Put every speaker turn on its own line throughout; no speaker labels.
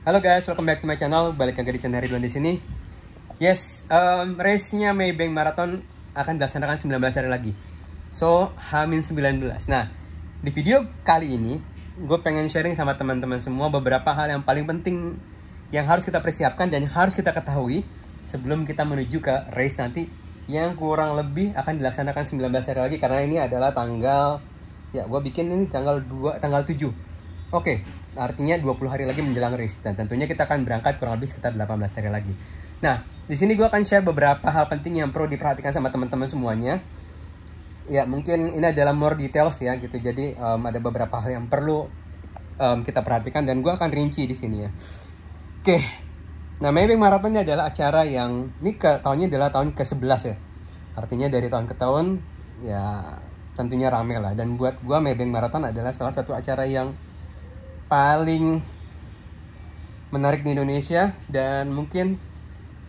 Halo guys, welcome back to my channel. Balik lagi di channel Ridwan di sini. Yes, race-nya Maybank Marathon akan dilaksanakan 19 hari lagi. So, H-19. Nah, di video kali ini gue pengen sharing sama teman-teman semua beberapa hal yang paling penting yang harus kita persiapkan dan harus kita ketahui sebelum kita menuju ke race nanti yang kurang lebih akan dilaksanakan 19 hari lagi, karena ini adalah tanggal, ya gue bikin ini tanggal 7. Oke, artinya 20 hari lagi menjelang race, dan tentunya kita akan berangkat kurang lebih sekitar 18 hari lagi. Nah, di sini gue akan share beberapa hal penting yang perlu diperhatikan sama teman-teman semuanya. Ya, mungkin ini adalah more details ya gitu. Jadi ada beberapa hal yang perlu kita perhatikan dan gue akan rinci di sini ya. Oke. Nah, Maybank Marathon ini adalah acara yang ini tahunnya adalah tahun ke-11 ya. Artinya dari tahun ke tahun ya tentunya rame lah, dan buat gue Maybank Marathon adalah salah satu acara yang paling menarik di Indonesia dan mungkin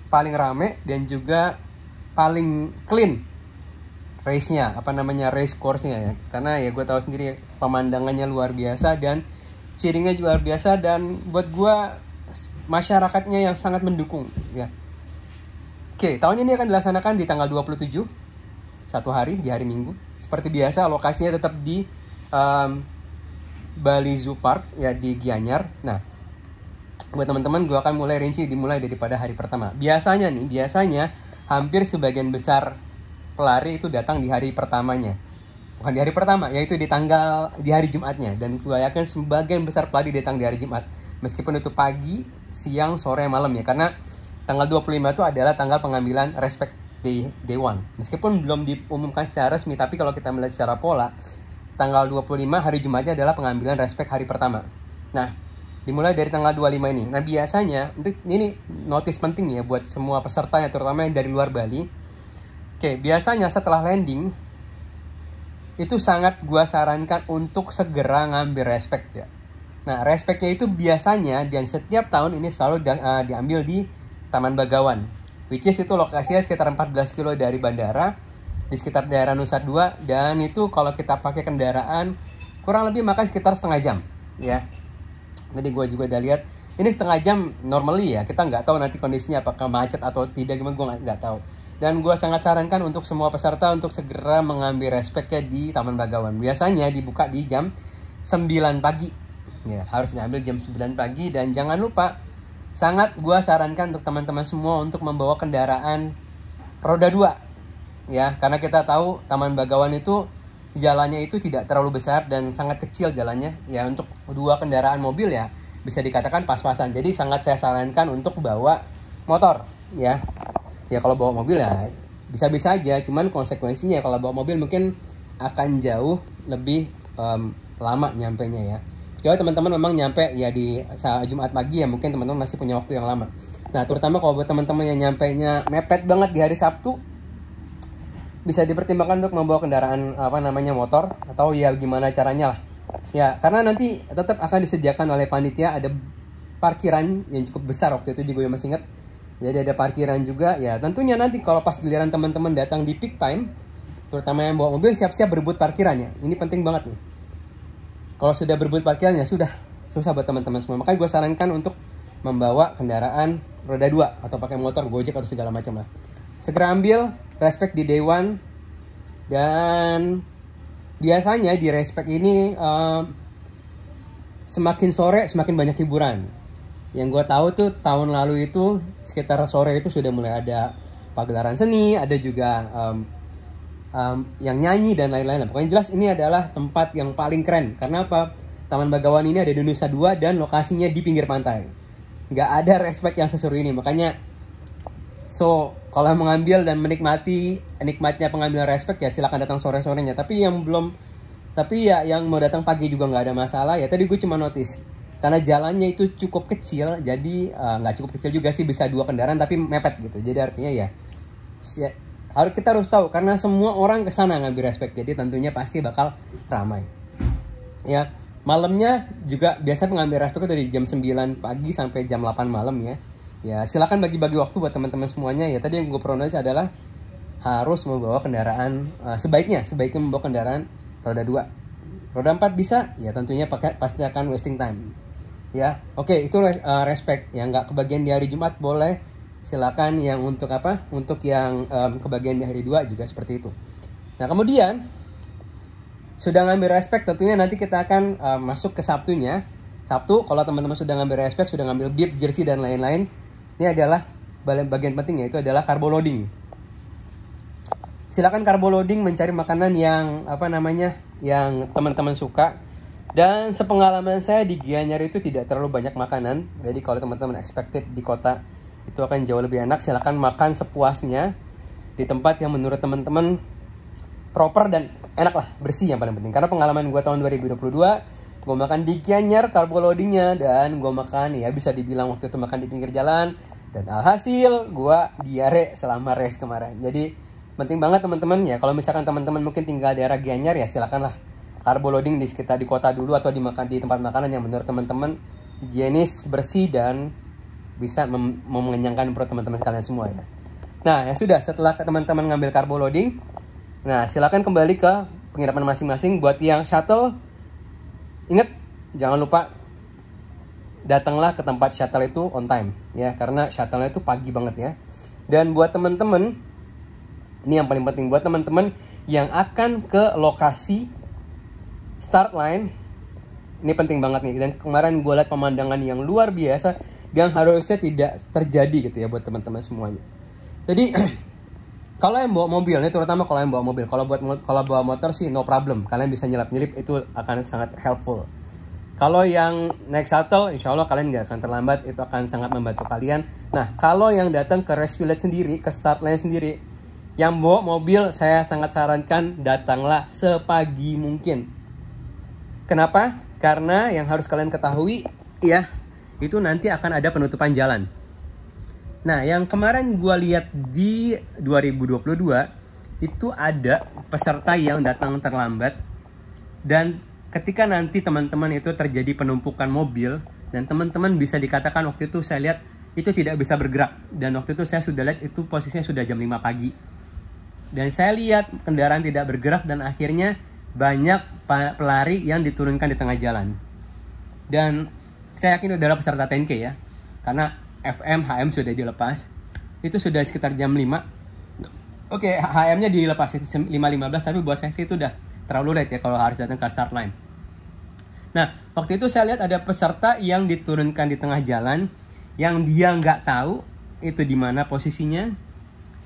paling rame dan juga paling clean race-nya, race course-nya ya. Karena ya gue tahu sendiri pemandangannya luar biasa dan cheering-nya juga luar biasa, dan buat gue masyarakatnya yang sangat mendukung ya. Oke, tahun ini akan dilaksanakan di tanggal 27, satu hari, di hari Minggu. Seperti biasa lokasinya tetap di Bali Zoo Park ya, di Gianyar. Nah, buat teman-teman gue akan mulai rinci dimulai daripada hari pertama. Biasanya hampir sebagian besar pelari itu datang di hari pertamanya. Bukan di hari pertama, yaitu di hari Jumatnya. Dan gue yakin sebagian besar pelari datang di hari Jumat. Meskipun itu pagi, siang, sore, malam ya. Karena tanggal 25 itu adalah tanggal pengambilan respect day 1. Meskipun belum diumumkan secara resmi, tapi kalau kita melihat secara pola, tanggal 25 hari Jumatnya adalah pengambilan respect hari pertama. Nah, dimulai dari tanggal 25 ini. Nah, biasanya ini notice penting ya buat semua pesertanya, terutama yang dari luar Bali. Oke, biasanya setelah landing itu sangat gua sarankan untuk segera ngambil respect ya. Nah, respectnya itu biasanya dan setiap tahun ini selalu diambil di Taman Bagawan, which is itu lokasinya sekitar 14 kilo dari bandara, di sekitar daerah Nusa Dua, dan itu kalau kita pakai kendaraan kurang lebih makan sekitar setengah jam ya. Tadi gue juga udah lihat ini setengah jam normally ya, kita nggak tahu nanti kondisinya apakah macet atau tidak, gimana gue nggak tahu. Dan gue sangat sarankan untuk semua peserta untuk segera mengambil respectnya di Taman Bagawan. Biasanya dibuka di jam 9 pagi ya, harus diambil jam 9 pagi. Dan jangan lupa, sangat gue sarankan untuk teman-teman semua untuk membawa kendaraan roda 2 ya, karena kita tahu Taman Bagawan itu jalannya itu tidak terlalu besar dan sangat kecil jalannya ya, untuk dua kendaraan mobil ya bisa dikatakan pas-pasan. Jadi sangat saya sarankan untuk bawa motor ya. Ya kalau bawa mobil ya bisa-bisa aja, cuman konsekuensinya kalau bawa mobil mungkin akan jauh lebih lama nyampenya ya. Jadi teman-teman memang nyampe ya di saat Jumat pagi ya, mungkin teman-teman masih punya waktu yang lama. Nah, terutama kalau buat teman-teman yang nyampenya mepet banget di hari Sabtu, bisa dipertimbangkan untuk membawa kendaraan motor, atau ya gimana caranya lah ya, karena nanti tetap akan disediakan oleh panitia ada parkiran yang cukup besar. Waktu itu juga masih ingat, jadi ada parkiran juga ya. Tentunya nanti kalau pas giliran teman-teman datang di peak time, terutama yang bawa mobil, siap-siap berebut parkirannya. Ini penting banget nih. Kalau sudah berebut parkirannya sudah susah buat teman-teman semua. Makanya gue sarankan untuk membawa kendaraan roda 2 atau pakai motor, Gojek atau segala macam lah. Segera ambil respect di day 1. Dan biasanya di respect ini semakin sore semakin banyak hiburan. Yang gue tahu tuh tahun lalu itu sekitar sore itu sudah mulai ada pagelaran seni, ada juga yang nyanyi dan lain-lain. Pokoknya jelas ini adalah tempat yang paling keren. Karena apa? Taman Bagawan ini ada di Nusa Dua dan lokasinya di pinggir pantai. Nggak ada respect yang seseru ini. Makanya kalau mengambil dan nikmatnya pengambilan respect ya silakan datang sore-sorenya. Tapi yang mau datang pagi juga nggak ada masalah ya. Tadi gue cuma notice karena jalannya itu cukup kecil, jadi nggak cukup kecil juga sih, bisa 2 kendaraan tapi mepet gitu. Jadi artinya ya kita harus tahu karena semua orang kesana ngambil respect, jadi tentunya pasti bakal ramai ya. Malamnya juga biasa pengambil respect itu dari jam 9 pagi sampai jam 8 malam ya. Ya silakan bagi-bagi waktu buat teman-teman semuanya ya. Tadi yang gue pronotis adalah harus membawa kendaraan, sebaiknya membawa kendaraan roda 2. Roda 4 bisa ya, tentunya pasti akan wasting time Ya, oke, itu respect. Yang nggak kebagian di hari Jumat boleh, silakan. Yang untuk apa? Untuk yang kebagian di hari 2 juga seperti itu. Nah, kemudian sudah ngambil respect, tentunya nanti kita akan masuk ke Sabtunya. Sabtu, kalau teman-teman sudah ngambil respect, sudah ngambil bib, jersey dan lain-lain, ini adalah bagian pentingnya, itu adalah carbo loading. Silakan carbo loading, mencari makanan yang yang teman-teman suka. Dan sepengalaman saya di Gianyar itu tidak terlalu banyak makanan. Jadi kalau teman-teman expected di kota itu akan jauh lebih enak, silakan makan sepuasnya di tempat yang menurut teman-teman proper dan enak lah, bersih yang paling penting. Karena pengalaman gue tahun 2022, gue makan di Gianyar carbo loadingnya, dan gue makan ya bisa dibilang waktu itu makan di pinggir jalan, dan alhasil gue diare selama race kemarin. Jadi penting banget teman-teman ya, kalau misalkan teman-teman mungkin tinggal di daerah Gianyar ya silakan lah carbo loading di sekitar di kota dulu, atau di tempat makanan yang menurut teman-teman higienis, bersih, dan bisa mengenyangkan perut teman-teman sekalian semua ya. Nah ya sudah, setelah teman-teman ngambil carbo loading, nah silakan kembali ke penginapan masing-masing. Buat yang shuttle, ingat jangan lupa datanglah ke tempat shuttle itu on time ya, karena shuttle-nya itu pagi banget ya. Dan buat teman-teman, ini yang paling penting, buat teman-teman yang akan ke lokasi start line, ini penting banget nih. Dan kemarin gue lihat pemandangan yang luar biasa yang harusnya tidak terjadi gitu ya buat teman-teman semuanya. Jadi kalau yang bawa mobil, ini terutama kalau yang bawa mobil, kalau bawa motor sih no problem, kalian bisa nyelip-nyelip, itu akan sangat helpful. Kalau yang naik shuttle, insya Allah kalian nggak akan terlambat, itu akan sangat membantu kalian. Nah, kalau yang datang ke race village sendiri, ke start line sendiri, yang bawa mobil, saya sangat sarankan datanglah sepagi mungkin. Kenapa? Karena yang harus kalian ketahui ya, itu nanti akan ada penutupan jalan. Nah, yang kemarin gue lihat di 2022 itu ada peserta yang datang terlambat, dan ketika nanti teman-teman itu terjadi penumpukan mobil, dan teman-teman bisa dikatakan waktu itu saya lihat itu tidak bisa bergerak, dan waktu itu saya sudah lihat itu posisinya sudah jam 5 pagi. Dan saya lihat kendaraan tidak bergerak, dan akhirnya banyak pelari yang diturunkan di tengah jalan. Dan saya yakin itu adalah peserta 10K ya, karena FM, HM sudah dilepas. Itu sudah sekitar jam 5. Oke, HM-nya dilepas 5.15, tapi buat saya sih itu udah terlalu late ya kalau harus datang ke start line. Nah, waktu itu saya lihat ada peserta yang diturunkan di tengah jalan, yang dia nggak tahu itu di mana posisinya.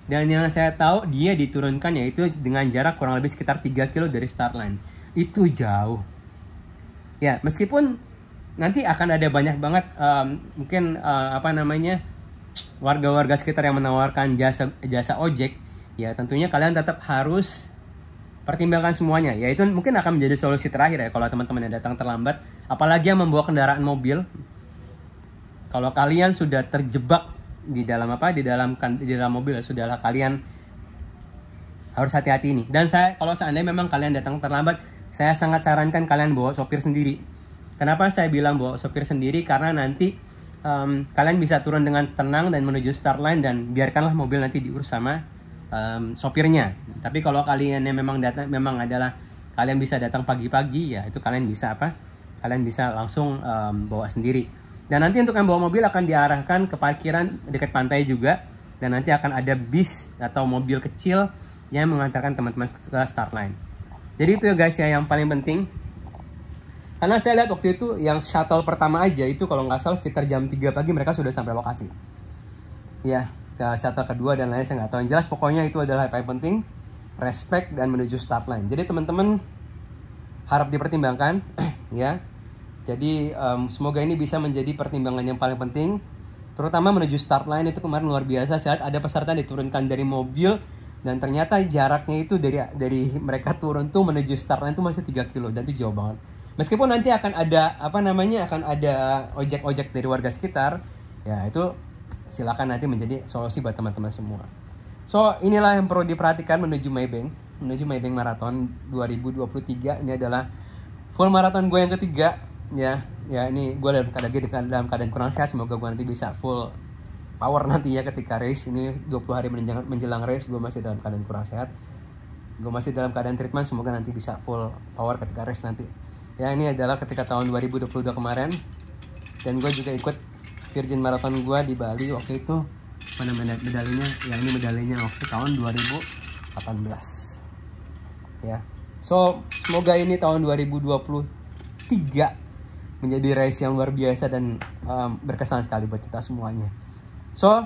Dan yang saya tahu dia diturunkan yaitu dengan jarak kurang lebih sekitar 3 kilo dari start line. Itu jauh. Ya, meskipun nanti akan ada banyak banget mungkin warga-warga sekitar yang menawarkan jasa ojek, ya tentunya kalian tetap harus pertimbangkan semuanya. Ya itu mungkin akan menjadi solusi terakhir ya kalau teman-teman yang datang terlambat, apalagi yang membawa kendaraan mobil. Kalau kalian sudah terjebak di dalam mobil, sudahlah kalian harus hati-hati nih. Dan kalau seandainya memang kalian datang terlambat, saya sangat sarankan kalian bawa sopir sendiri. Kenapa saya bilang bawa sopir sendiri? Karena nanti kalian bisa turun dengan tenang dan menuju start line, dan biarkanlah mobil nanti diurus sama sopirnya. Tapi kalau kalian yang memang kalian bisa datang pagi-pagi, ya itu kalian bisa langsung bawa sendiri. Dan nanti untuk yang bawa mobil akan diarahkan ke parkiran dekat pantai juga, dan nanti akan ada bis atau mobil kecil yang mengantarkan teman-teman ke start line. Jadi itu ya guys ya yang paling penting. Karena saya lihat waktu itu yang shuttle pertama aja itu kalau nggak salah sekitar jam 3 pagi mereka sudah sampai lokasi. Ya, ke shuttle kedua dan lain saya nggak tahu. Yang jelas pokoknya itu adalah yang paling penting, respect dan menuju start line. Jadi teman-teman harap dipertimbangkan ya. Jadi semoga ini bisa menjadi pertimbangan yang paling penting, terutama menuju start line. Itu kemarin luar biasa, saat ada peserta diturunkan dari mobil, dan ternyata jaraknya itu dari mereka turun tuh menuju start line tuh masih 3 kilo, dan itu jauh banget. Meskipun nanti akan ada ojek-ojek dari warga sekitar, ya itu silakan nanti menjadi solusi buat teman-teman semua. So inilah yang perlu diperhatikan menuju Maybank Marathon 2023. Ini adalah full marathon gue yang ketiga. Ya ini gue dalam keadaan kurang sehat. Semoga gue nanti bisa full power nanti ya ketika race. Ini 20 hari menjelang race gue masih dalam keadaan kurang sehat. Gue masih dalam keadaan treatment. Semoga nanti bisa full power ketika race nanti. Ya ini adalah ketika tahun 2022 kemarin. Dan gue juga ikut Virgin Marathon gue di Bali waktu itu. Mana medalinya? Yang ini medalinya waktu tahun 2018. Ya. So, semoga ini tahun 2023 menjadi race yang luar biasa dan berkesan sekali buat kita semuanya. So,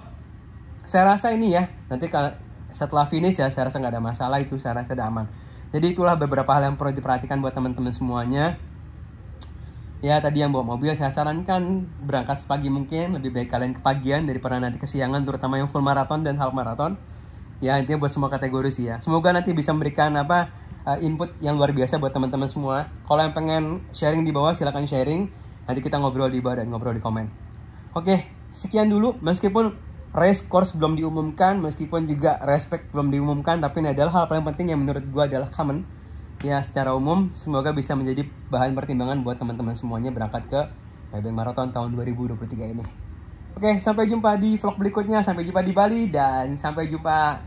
saya rasa ini ya, nanti setelah finish ya, saya rasa nggak ada masalah itu, saya rasa udah aman. Jadi itulah beberapa hal yang perlu diperhatikan buat teman-teman semuanya. Ya tadi yang bawa mobil saya sarankan berangkat sepagi mungkin, lebih baik kalian kepagian daripada nanti kesiangan, terutama yang full marathon dan half marathon. Ya intinya buat semua kategori sih ya. Semoga nanti bisa memberikan input yang luar biasa buat teman-teman semua. Kalau yang pengen sharing di bawah silakan sharing. Nanti kita ngobrol di bawah dan ngobrol di komen. Oke, sekian dulu. Meskipun race course belum diumumkan, meskipun juga respect belum diumumkan, tapi ini adalah hal paling penting yang menurut gue adalah common. Ya secara umum semoga bisa menjadi bahan pertimbangan buat teman-teman semuanya berangkat ke Maybank Marathon tahun 2023 ini. Oke, sampai jumpa di vlog berikutnya, sampai jumpa di Bali dan sampai jumpa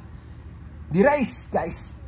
di race guys.